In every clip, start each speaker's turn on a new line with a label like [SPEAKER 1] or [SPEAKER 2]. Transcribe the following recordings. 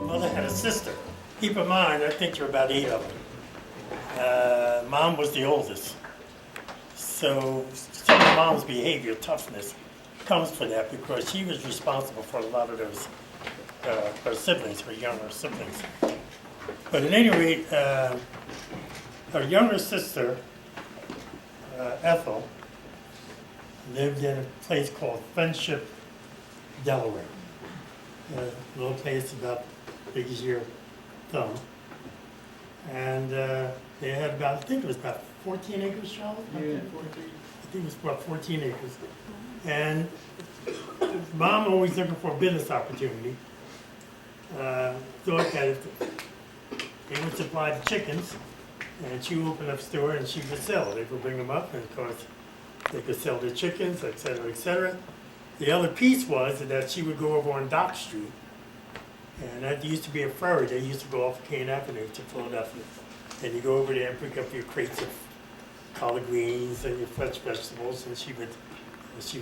[SPEAKER 1] Mother had a sister. Keep in mind, I think there were about 8 of them. Mom was the oldest. So some of mom's behavior, toughness, comes from that because she was responsible for a lot of those, her siblings, her younger siblings. But at any rate, her younger sister, Ethel, lived in a place called Friendship, Delaware. A little place about big as your thumb. And they had about, I think it was about 14 acres, Charlotte?
[SPEAKER 2] Yeah.
[SPEAKER 1] I think it was about 14 acres. And Mom always looking for a business opportunity. Thought that if they would supply the chickens, and she would open up a store and she could sell. They would bring them up, and of course, they could sell the chickens, et cetera, et cetera. The other piece was that she would go over on Dock Street, and that used to be a ferry. They used to go off Kane Avenue to Philadelphia. And you go over there and pick up your crates of collard greens and your fresh vegetables, and she would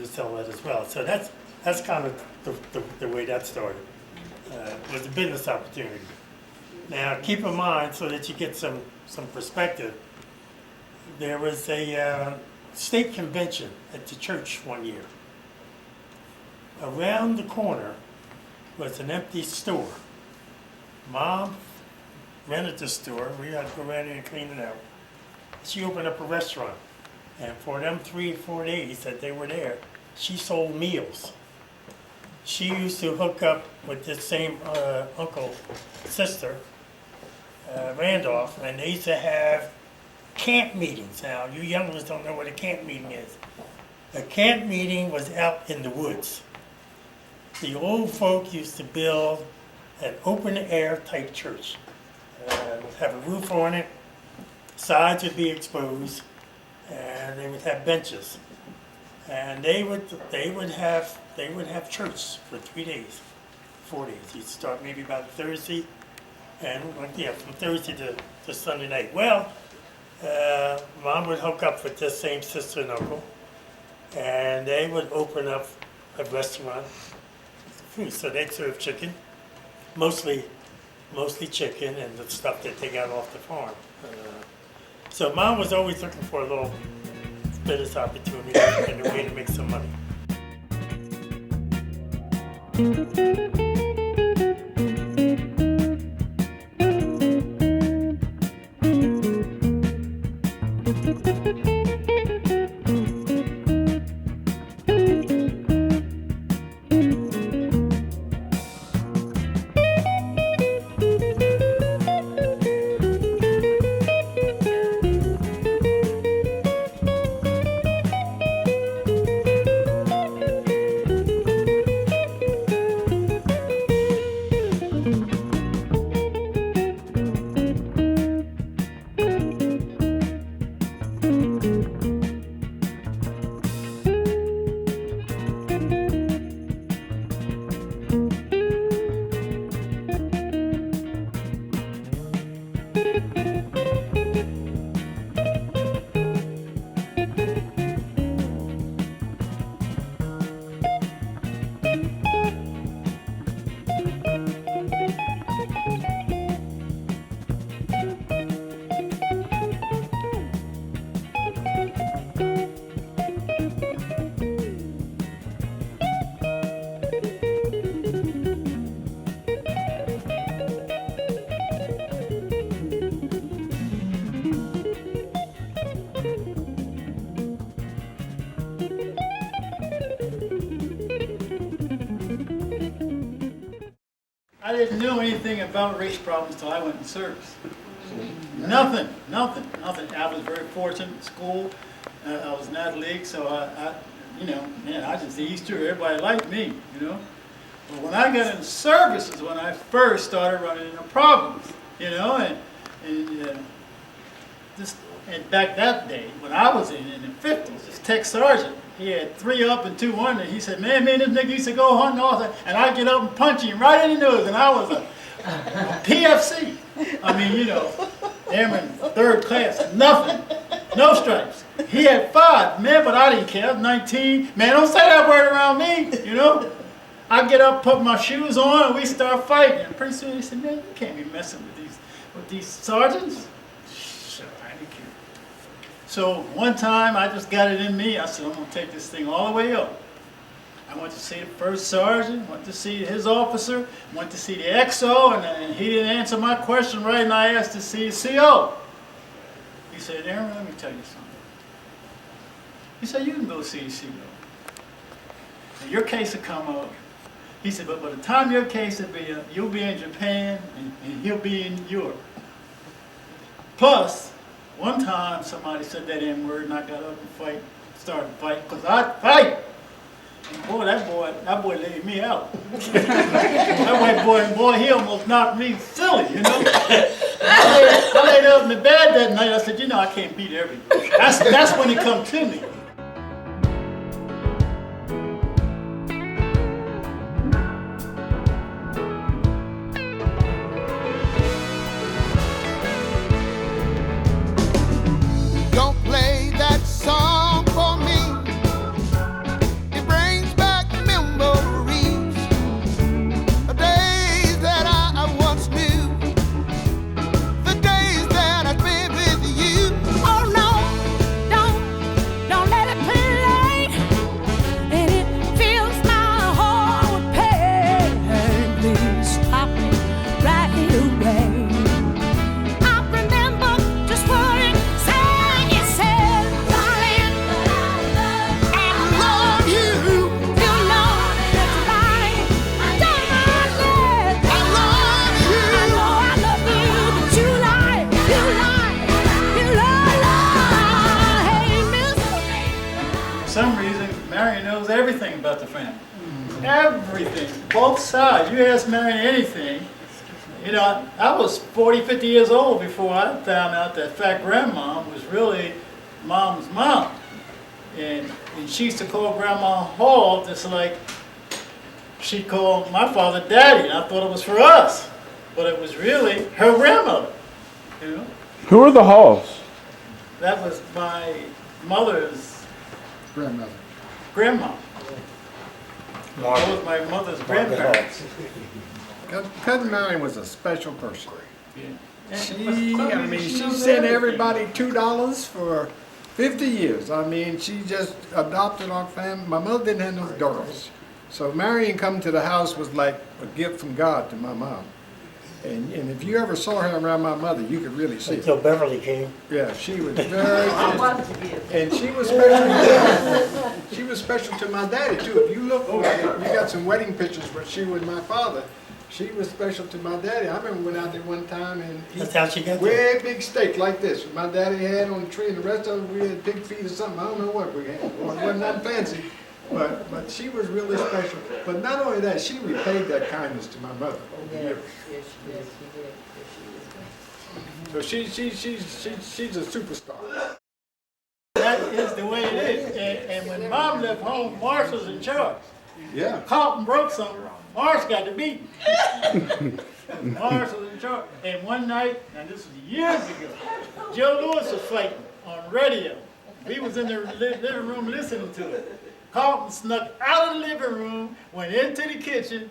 [SPEAKER 1] sell that as well. So that's kind of the way that started. Was a business opportunity. Now keep in mind, so that you get some perspective, there was a state convention at the church one year. Around the corner was an empty store. Mom rented the store. We had to go around there and clean it out. She opened up a restaurant, and for them 3 or 4 days that they were there, she sold meals. She used to hook up with this same sister, Randolph, and they used to have camp meetings. Now, you young ones don't know what a camp meeting is. A camp meeting was out in the woods. The old folk used to build an open-air type church. Would have a roof on it, sides would be exposed, and they would have benches. And they would have church for 3 days, 4 days. You'd start maybe about Thursday, and from Thursday to Sunday night. Well, Mom would hook up with this same sister and uncle, and they would open up a restaurant. So they'd serve chicken, mostly chicken and the stuff that they got off the farm. So Mom was always looking for a little business opportunity and a way to make some money.
[SPEAKER 2] I didn't know anything about race problems until I went in service. Nothing. I was very fortunate in school. I was an athlete, so I just eased through. Everybody liked me, But when I got in service is when I first started running into problems, and and back that day, when I was in the 50s, this tech sergeant, he had 3 up and 2 under. He said, man, this nigga used to go hunting all the time, and I'd get up and punch him right in the nose, and I was a PFC. I mean, you know, airman, 3rd class, nothing, no stripes. He had 5, man, but I didn't care. I was 19. Man, don't say that word around me, you know. I get up, put my shoes on, and we start fighting. And pretty soon he said, man, you can't be messing with these sergeants. So I didn't care. So one time I just got it in me. I said, I'm gonna take this thing all the way up. I went to see the 1st sergeant, went to see his officer, went to see the XO, and he didn't answer my question right, and I asked to see the CO. He said, Aaron, let me tell you something. He said, you can go see the CO. And your case will come up. He said, but by the time your case will be up, you'll be in Japan, and he'll be in Europe. Plus, one time somebody said that N-word, and I got up and started fighting, because I'd fight. And boy, that boy laid me out. That white boy, he almost knocked me silly, you know. I laid up in the bed that night. I said, you know, I can't beat everybody. That's when he come to me.
[SPEAKER 3] Don't play that song for me. It brings back memories of days that I once knew, the days that I spent with you.
[SPEAKER 4] Oh no, don't let it play, and it fills my heart with pain. Please stop me right away. I remember just what it said. It said, darling,
[SPEAKER 3] I love you.
[SPEAKER 4] you know that's right. Darling,
[SPEAKER 3] I love
[SPEAKER 4] I
[SPEAKER 3] you.
[SPEAKER 4] know I love you, but you lie. Hey, miss.
[SPEAKER 2] For some reason, Marion knows everything about the family. Everything, both sides. You ask Marion anything. You know, I was 40, 50 years old before I found out that fat grandma was really Mom's mom. And she used to call Grandma Hall just like she called my father Daddy. And I thought it was for us. But it was really her grandmother. You know?
[SPEAKER 5] Who are the Halls?
[SPEAKER 2] That was my mother's
[SPEAKER 6] Grandmother.
[SPEAKER 2] grandma. That was my mother's grandparents.
[SPEAKER 6] Cousin Marion was a special person.
[SPEAKER 2] Yeah.
[SPEAKER 6] She sent everybody $2 for 50 years. I mean, she just adopted our family. My mother didn't have no daughters. So Marion coming to the house was like a gift from God to my mom. And if you ever saw her around my mother, you could really see it.
[SPEAKER 1] Until Beverly came.
[SPEAKER 6] Yeah, she was very, and she was special. She was special to my daddy too. If you look, you got some wedding pictures where she was my father. She was special to my daddy. I remember went out there one time and
[SPEAKER 1] That's how she got there.
[SPEAKER 6] way big steak like this. My daddy had on the tree, and the rest of them we had pig feet or something. I don't know what we had. Well, it wasn't that fancy, but she was really special. But not only that, she repaid that kindness to my mother.
[SPEAKER 7] Yes, yes, she did. She did. Yes, she was.
[SPEAKER 6] So she's a superstar.
[SPEAKER 2] That is the way it is. And when Mom left home, Marsh was in charge.
[SPEAKER 6] Yeah.
[SPEAKER 2] Carlton broke something. Marsh got the beat. Marsh was in charge. And one night, and this was years ago, Joe Lewis was fighting on radio. We was in the living room listening to it. Carlton snuck out of the living room, went into the kitchen,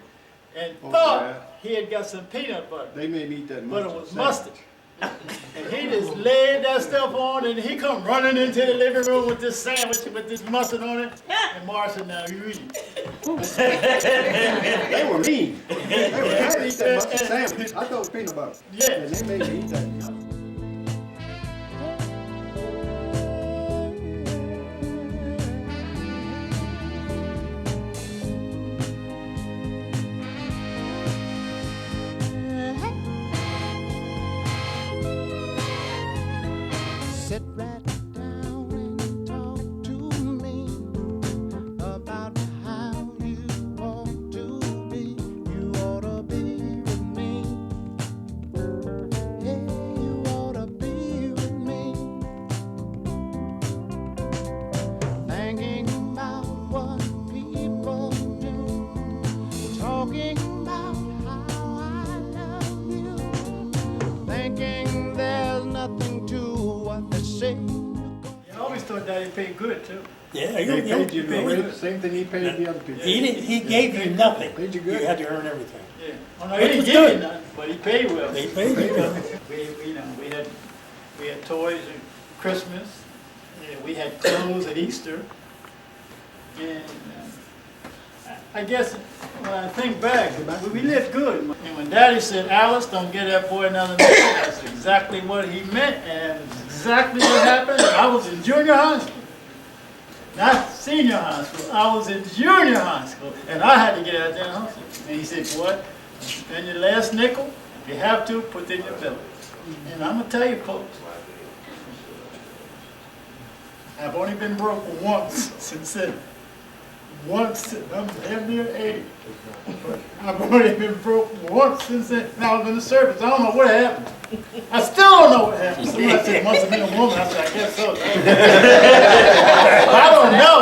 [SPEAKER 2] and thought he had got some peanut butter.
[SPEAKER 6] They made me eat that
[SPEAKER 2] But
[SPEAKER 6] mustard.
[SPEAKER 2] it was mustard. And he just laid that stuff on, and he come running into the living room with this sandwich with this mustard on it. And Marsh said, now you eat.
[SPEAKER 6] They were mean. I didn't eat that mustard sandwich. I thought it was peanut butter.
[SPEAKER 2] Yeah.
[SPEAKER 6] And they made me eat that.
[SPEAKER 3] Sit right down and talk to me about how you ought to be. You ought to be with me. Yeah, you ought to be with me. thinking there's nothing to what they say.
[SPEAKER 2] I always thought Daddy paid good too.
[SPEAKER 1] Yeah,
[SPEAKER 6] They
[SPEAKER 1] you
[SPEAKER 6] paid you
[SPEAKER 2] paid
[SPEAKER 6] the
[SPEAKER 2] good.
[SPEAKER 6] same thing he paid the other people.
[SPEAKER 1] He gave you nothing.
[SPEAKER 6] Paid you good.
[SPEAKER 1] You had to earn everything.
[SPEAKER 2] Yeah. Oh, no,
[SPEAKER 1] It
[SPEAKER 2] he didn't
[SPEAKER 1] was
[SPEAKER 2] give
[SPEAKER 1] good.
[SPEAKER 2] you nothing, but he paid well.
[SPEAKER 1] They paid you nothing.
[SPEAKER 2] We had toys at Christmas. Yeah, we had clothes at Easter. And I guess when I think back, we lived good. And when Daddy said, Alice, don't get that boy another nickel, that's exactly what he meant, and it's exactly what happened. I was in junior high school. Not senior high school, I was in junior high school, and I had to get out there and hustle. And he said, boy, spend your last nickel, if you have to, put it in your belly. And I'm gonna tell you folks, I've only been broke once since then. Once, I'm damn near 80. But I've only been broke once since then. Now I was in the service, I don't know what happened. I still don't know what happened. Somebody said it must have been a woman, I said, I guess so. I don't know.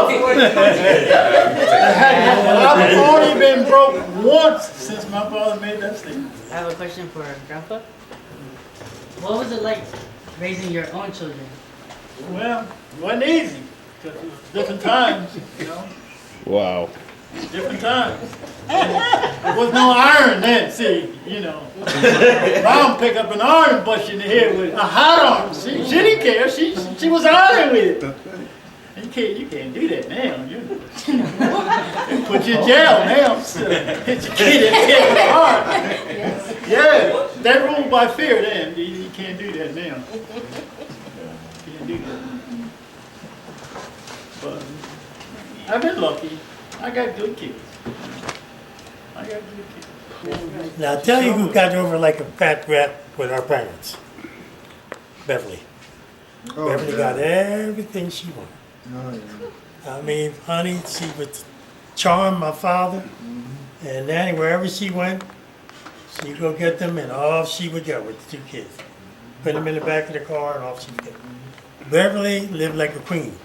[SPEAKER 2] I've only been broke once since my father made that statement.
[SPEAKER 5] I have a question for Grandpa. What was it like raising your own children?
[SPEAKER 2] Well, it wasn't easy, because it was different times, you know.
[SPEAKER 8] Wow.
[SPEAKER 2] Different times. There was no iron then, see, you know. Mom picked up an iron and bust you in the head with a hot iron. She didn't care. She was iron with it. You can't do that now. They put you in jail now. Hit your kid in the head with a iron. Yeah, they ruled by fear then. You can't do that now. Can't do that. But I've been lucky. I got good kids. I got good kids.
[SPEAKER 1] Now, I'll tell you who got over like a fat rat with our parents. Beverly.
[SPEAKER 6] Oh,
[SPEAKER 1] Beverly
[SPEAKER 6] yeah.
[SPEAKER 1] got everything she wanted.
[SPEAKER 6] Oh, yeah.
[SPEAKER 1] I mean, honey, she would charm my father. And then wherever she went, she'd go get them, and off she would go with the 2 kids. Put them in the back of the car, and off she would go. Beverly lived like a queen.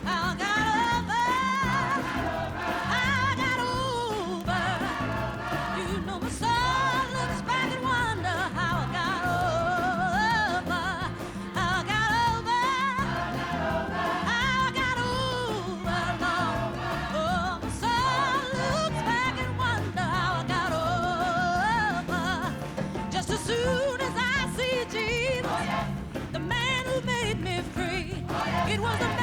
[SPEAKER 4] How I got over. You know my soul looks back and wonder how I got over. How I got over. How I got over, Lord. Oh, my soul looks back and wonder how I got over. Just as soon as I see Jesus, the man who made me free, it was the